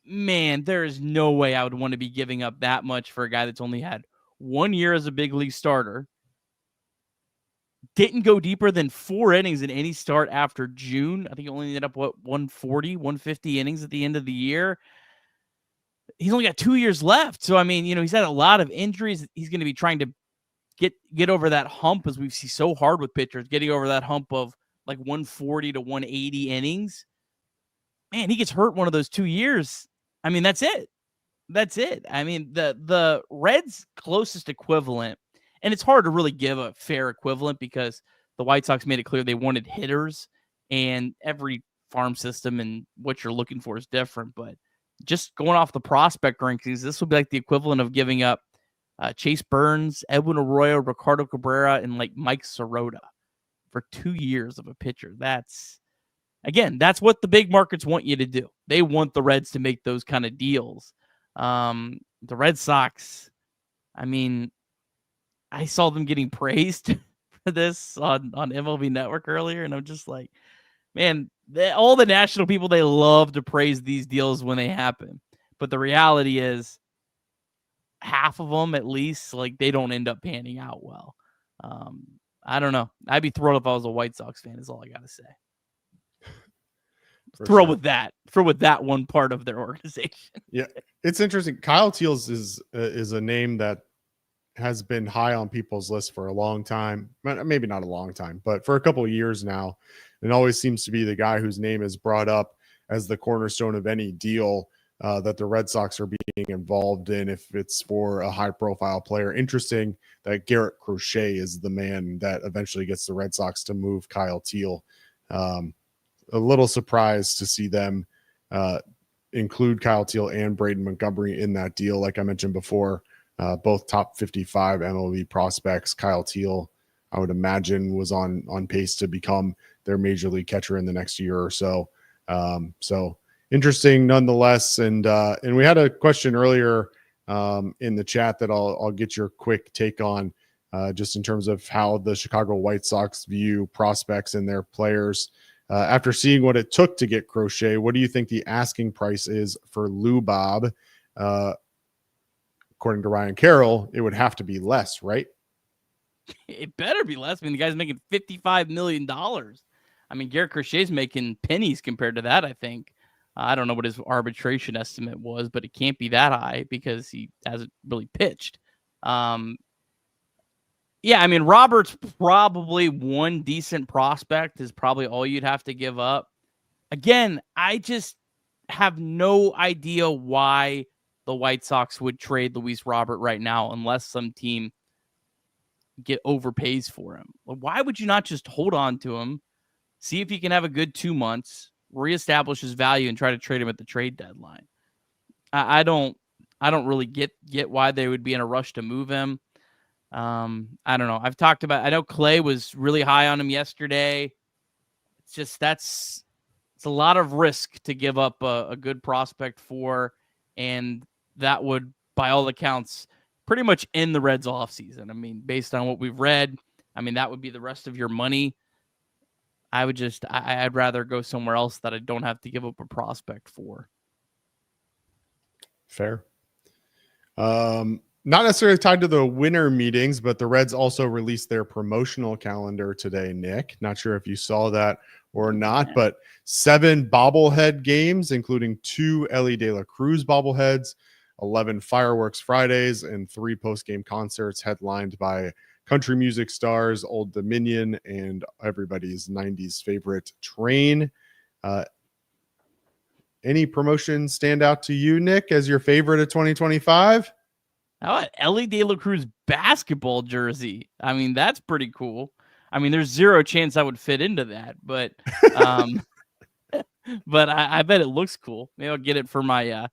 man, there is no way I would want to be giving up that much for a guy that's only had 1 year as a big league starter. Didn't go deeper than 4 innings in any start after June. I think he only ended up, 140, 150 innings at the end of the year. He's only got 2 years left. So, I mean, he's had a lot of injuries. He's going to be trying to get over that hump, as we see so hard with pitchers, getting over that hump of like 140 to 180 innings. Man, he gets hurt one of those 2 years. I mean, that's it. That's it. I mean, the Reds' closest equivalent, and it's hard to really give a fair equivalent because the White Sox made it clear they wanted hitters, and every farm system and what you're looking for is different. But just going off the prospect rankings, this will be like the equivalent of giving up Chase Burns, Edwin Arroyo, Ricardo Cabrera, and like Mike Sirota for 2 years of a pitcher. That's what the big markets want you to do. They want the Reds to make those kind of deals. The Red Sox, I mean, I saw them getting praised for this on MLB Network earlier, and I'm just like, man, all the national people, they love to praise these deals when they happen. But the reality is, half of them at least, like, they don't end up panning out well. I don't know. I'd be thrilled if I was a White Sox fan, is all I got to say. Thrilled with that one part of their organization. Yeah, it's interesting. Kyle Teals is a name that has been high on people's list for a long time. Maybe not a long time, but for a couple of years now. It always seems to be the guy whose name is brought up as the cornerstone of any deal that the Red Sox are being involved in, if it's for a high-profile player. Interesting that Garrett Crochet is the man that eventually gets the Red Sox to move Kyle Teal. A little surprised to see them include Kyle Teal and Braden Montgomery in that deal. Like I mentioned before, both top 55 MLB prospects. Kyle Teal, I would imagine, was on pace to become their major league catcher in the next year or so. So interesting nonetheless. And we had a question earlier in the chat that I'll get your quick take on, just in terms of how the Chicago White Sox view prospects and their players. After seeing what it took to get Crochet, what do you think the asking price is for Lou Bob? According to Ryan Carroll, it would have to be less, right? It better be less. I mean, the guy's making $55 million. I mean, Garrett Crochet's making pennies compared to that, I think. I don't know what his arbitration estimate was, but it can't be that high because he hasn't really pitched. Yeah, I mean, Robert's probably one decent prospect is probably all you'd have to give up. Again, I just have no idea why the White Sox would trade Luis Robert right now unless some team overpays for him. Why would you not just hold on to him, see if he can have a good 2 months, reestablish his value, and try to trade him at the trade deadline? I don't really get why they would be in a rush to move him. I don't know. I know Clay was really high on him yesterday. It's just, it's a lot of risk to give up a good prospect for, and that would, by all accounts, pretty much end the Reds offseason. I mean, based on what we've read, I mean, that would be the rest of your money. I'd rather go somewhere else that I don't have to give up a prospect for. Fair. Not necessarily tied to the winter meetings, but the Reds also released their promotional calendar today, Nick. Not sure if you saw that or not, but 7 bobblehead games, including 2 Ellie De La Cruz bobbleheads, 11 fireworks Fridays, and 3 post-game concerts headlined by country music stars Old Dominion and everybody's 90s favorite Train. Any promotions stand out to you, Nick, as your favorite of 2025? How about Ellie De La Cruz basketball jersey? I mean, that's pretty cool. I mean, there's zero chance I would fit into that, but but I bet it looks cool. Maybe I'll get it for my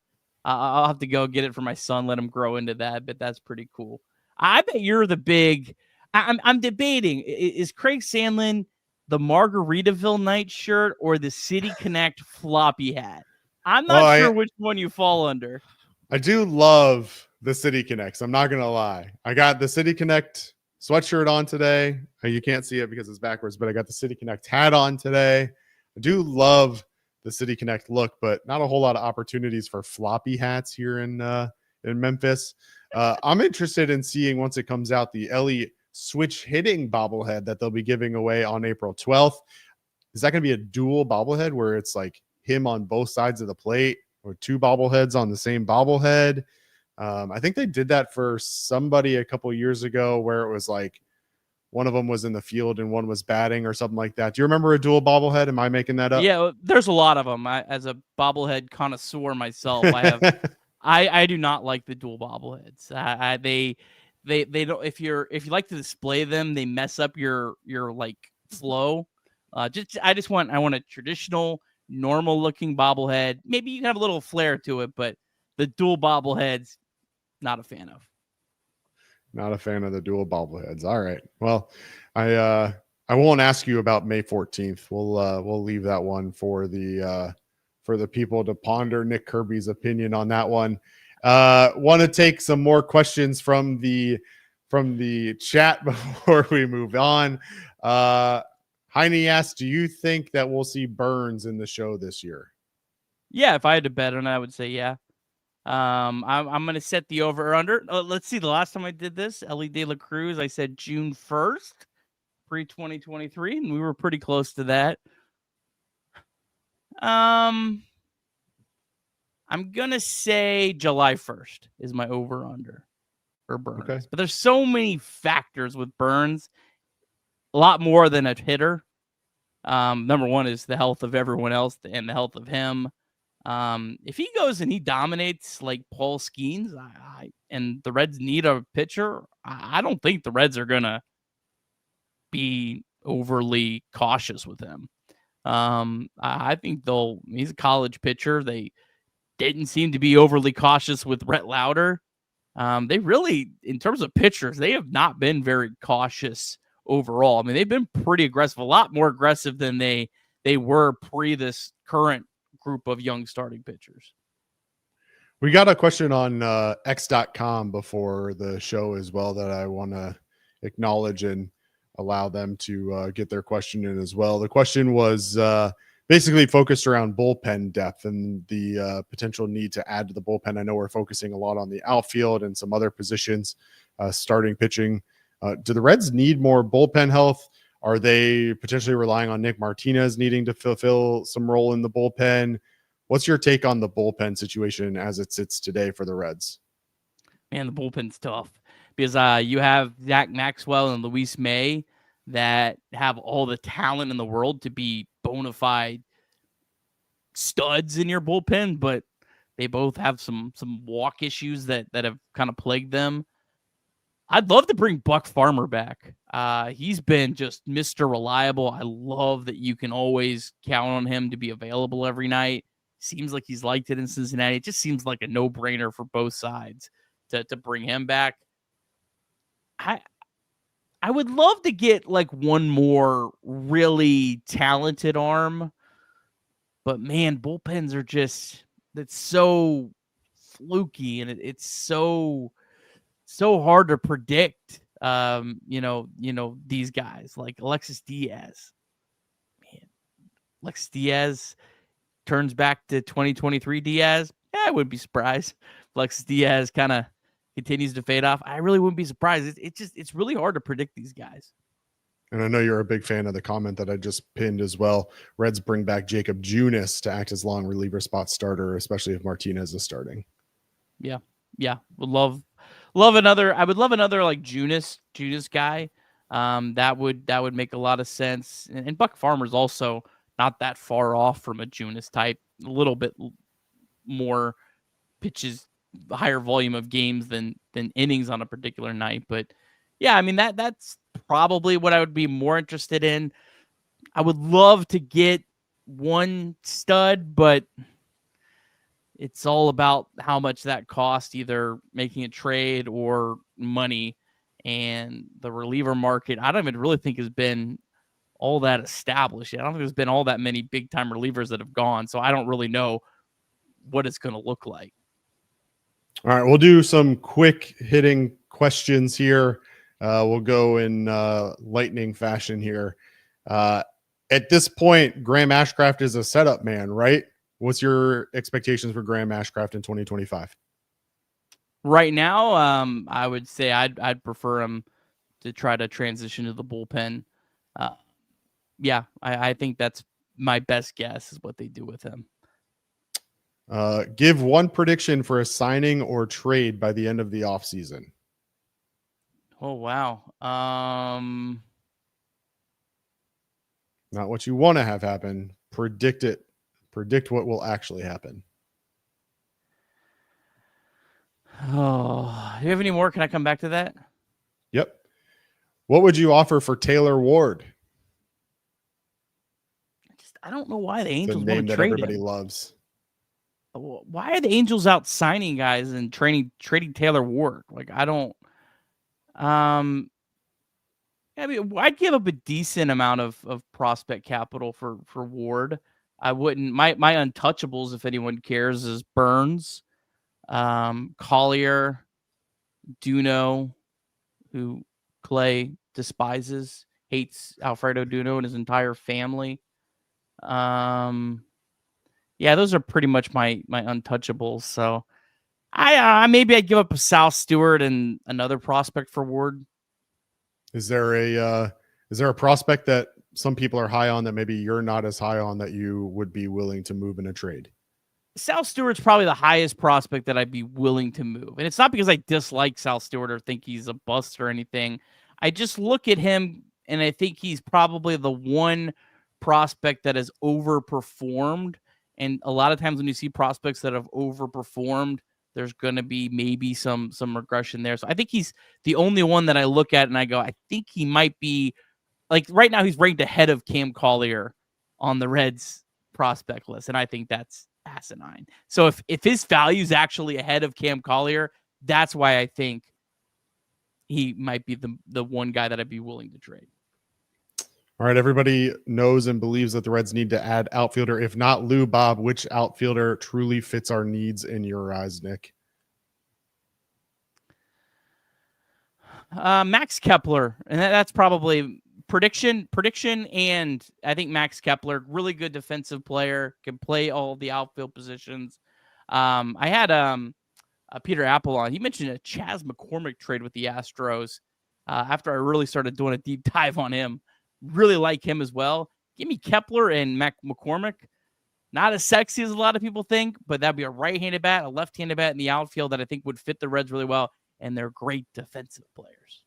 I'll have to go get it for my son, let him grow into that, but that's pretty cool. I bet you're the big I'm debating, is Craig Sandlin the Margaritaville night shirt or the City Connect floppy hat? I'm not sure which one you fall under. I do love the City Connects. I'm not going to lie. I got the City Connect sweatshirt on today. You can't see it because it's backwards, but I got the City Connect hat on today. I do love the City Connect look, but not a whole lot of opportunities for floppy hats here in Memphis. I'm interested in seeing, once it comes out, the Ellie switch hitting bobblehead that they'll be giving away on April 12th. Is that going to be a dual bobblehead where it's like him on both sides of the plate, or 2 bobbleheads on the same bobblehead? I think they did that for somebody a couple years ago where it was like one of them was in the field and one was batting or something like that. Do you remember a dual bobblehead? Am I making that up? Yeah, there's a lot of them. As a bobblehead connoisseur myself, I have I do not like the dual bobbleheads. They don't, if you like to display them, they mess up your like flow. I want a traditional, normal looking bobblehead. Maybe you can have a little flair to it, but the dual bobbleheads, not a fan of. Not a fan of the dual bobbleheads. All right. Well, I won't ask you about May 14th. We'll leave that one for the people to ponder Nick Kirby's opinion on that one. Want to take some more questions from the chat before we move on. Heine asks, do you think that we'll see Burns in the show this year? Yeah, if I had to bet on it, I would say yeah. I'm going to set the over or under. Let's see. The last time I did this, Ellie De La Cruz, I said June 1st, pre-2023, and we were pretty close to that. I'm going to say July 1st is my over under for Burns. Okay. But there's so many factors with Burns, a lot more than a hitter. Number one is the health of everyone else and the health of him. If he goes and he dominates like Paul Skeens, and the Reds need a pitcher, I don't think the Reds are going to be overly cautious with him. I think he's a college pitcher. They didn't seem to be overly cautious with Rhett Lauder. They really, in terms of pitchers, they have not been very cautious overall. I mean, they've been pretty aggressive, a lot more aggressive than they were pre this current group of young starting pitchers. We got a question on x.com before the show as well that I want to acknowledge and allow them to get their question in as well. The question was basically focused around bullpen depth and the potential need to add to the bullpen. I know we're focusing a lot on the outfield and some other positions, starting pitching. Do the Reds need more bullpen health? Are they potentially relying on Nick Martinez needing to fulfill some role in the bullpen? What's your take on the bullpen situation as it sits today for the Reds? Man, the bullpen's tough because you have Zach Maxwell and Luis May that have all the talent in the world to be bona fide studs in your bullpen, but they both have some walk issues that have kind of plagued them. I'd love to bring Buck Farmer back. He's been just Mr. Reliable. I love that you can always count on him to be available every night. Seems like he's liked it in Cincinnati. It just seems like a no-brainer for both sides to bring him back. I would love to get like one more really talented arm, but man, bullpens are just, it's so fluky and it's so hard to predict. These guys like Alexis Diaz. Man, Lex Diaz turns back to 2023 Diaz. Yeah, I wouldn't be surprised. Lex Diaz kind of continues to fade off. I really wouldn't be surprised. It's really hard to predict these guys. And I know you're a big fan of the comment that I just pinned as well. Reds bring back Jacob Junis to act as long reliever spot starter, especially if Martinez is starting. Yeah. Would love another. I would love another like Junis guy. That would make a lot of sense. And Buck Farmer's also not that far off from a Junis type. A little bit more pitches, higher volume of games than innings on a particular night. But yeah, I mean that's probably what I would be more interested in. I would love to get one stud, but it's all about how much that cost, either making a trade or money. And the reliever market, I don't even really think has been all that established yet. I don't think there's been all that many big time relievers that have gone. So I don't really know what it's going to look like. All right, we'll do some quick hitting questions here. We'll go in lightning fashion here. At this point, Graham Ashcraft is a setup man, right? What's your expectations for Graham Ashcraft in 2025? Right now, I would say I'd prefer him to try to transition to the bullpen. Yeah, I think that's my best guess is what they do with him. Give one prediction for a signing or trade by the end of the offseason. Oh, wow. Not what you want to have happen. Predict it. Predict what will actually happen. Oh, do you have any more? Can I come back to that? Yep. What would you offer for Taylor Ward? I don't know why the It's Angels a want name to that trade everybody him. loves. Why are the Angels out signing guys and trading Taylor Ward? Like, I don't. I mean, I'd give up a decent amount of prospect capital for Ward. I wouldn't. My untouchables, if anyone cares, is Burns, Collier, Duno, who Clay despises, hates Alfredo Duno and his entire family. Yeah, those are pretty much my untouchables. So I maybe I'd give up a Sal Stewart and another prospect for Ward. Is there a prospect that some people are high on that maybe you're not as high on that you would be willing to move in a trade? Sal Stewart's probably the highest prospect that I'd be willing to move. And it's not because I dislike Sal Stewart or think he's a bust or anything. I just look at him and I think he's probably the one prospect that has overperformed. And a lot of times when you see prospects that have overperformed, there's going to be maybe some regression there. So I think he's the only one that I look at and I go, I think he might be, like right now he's ranked ahead of Cam Collier on the Reds prospect list. And I think that's asinine. So if his value is actually ahead of Cam Collier, that's why I think he might be the one guy that I'd be willing to trade. All right, everybody knows and believes that the Reds need to add outfielder. If not Lou, Bob, which outfielder truly fits our needs in your eyes, Nick? Max Kepler, and that's probably prediction, and I think Max Kepler, really good defensive player, can play all the outfield positions. I had Peter Apple on. He mentioned a Chas McCormick trade with the Astros after I really started doing a deep dive on him. Really like him as well. Give me Kepler and McCormick. Not as sexy as a lot of people think, but that'd be a right-handed bat, a left-handed bat in the outfield that I think would fit the Reds really well, and they're great defensive players.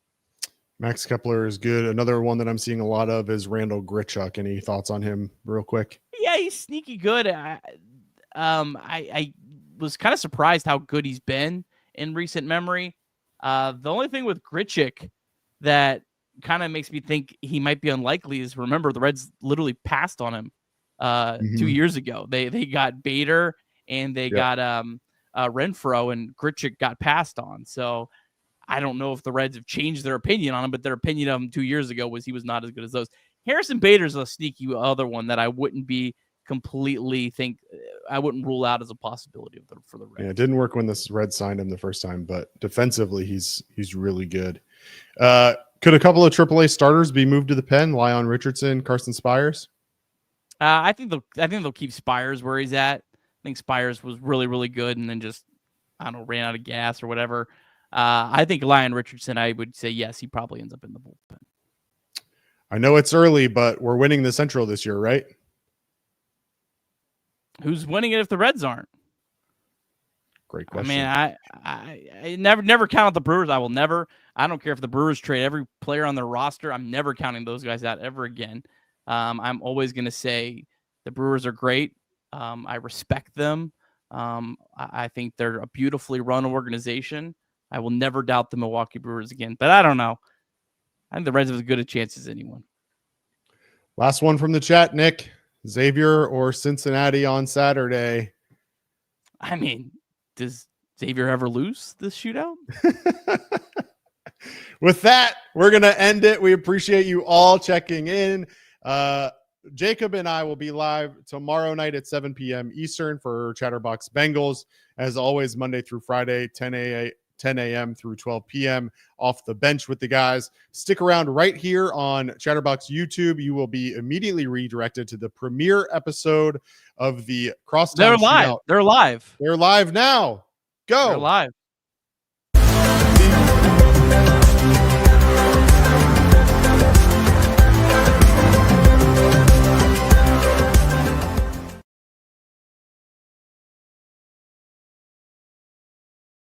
Max Kepler is good. Another one that I'm seeing a lot of is Randall Grichuk. Any thoughts on him real quick? Yeah, he's sneaky good. I was kind of surprised how good he's been in recent memory. The only thing with Grichuk that kind of makes me think he might be unlikely is, remember, the Reds literally passed on him 2 years ago. They got Bader and they got Renfroe, and Grichuk got passed on. So I don't know if the Reds have changed their opinion on him, but their opinion of him 2 years ago was he was not as good as those. Harrison Bader's a sneaky other one that I wouldn't be I wouldn't rule out as a possibility for the Reds. Yeah, it didn't work when the Reds signed him the first time, but defensively he's really good. Could a couple of AAA starters be moved to the pen? Lyon Richardson, Carson Spires? I think they'll keep Spires where he's at. I think Spires was really, really good, and then just I don't know, ran out of gas or whatever. I think Lyon Richardson, I would say yes, he probably ends up in the bullpen. I know it's early, but we're winning the Central this year, right? Who's winning it if the Reds aren't? Great question. I mean, I never count out the Brewers. I will never. I don't care if the Brewers trade every player on their roster. I'm never counting those guys out ever again. I'm always going to say the Brewers are great. I respect them. I think they're a beautifully run organization. I will never doubt the Milwaukee Brewers again, but I don't know. I think the Reds have as good a chance as anyone. Last one from the chat, Nick. Xavier or Cincinnati on Saturday? I mean, does Xavier ever lose this shootout? With that, we're going to end it. We appreciate you all checking in. Jacob and I will be live tomorrow night at 7 p.m. Eastern for Chatterbox Bengals. As always, Monday through Friday, 10 a.m. through 12 p.m. off the bench with the guys. Stick around right here on Chatterbox YouTube. You will be immediately redirected to the premiere episode of the Crosstown They're live. Shootout. They're live. They're live now. Go. They're live.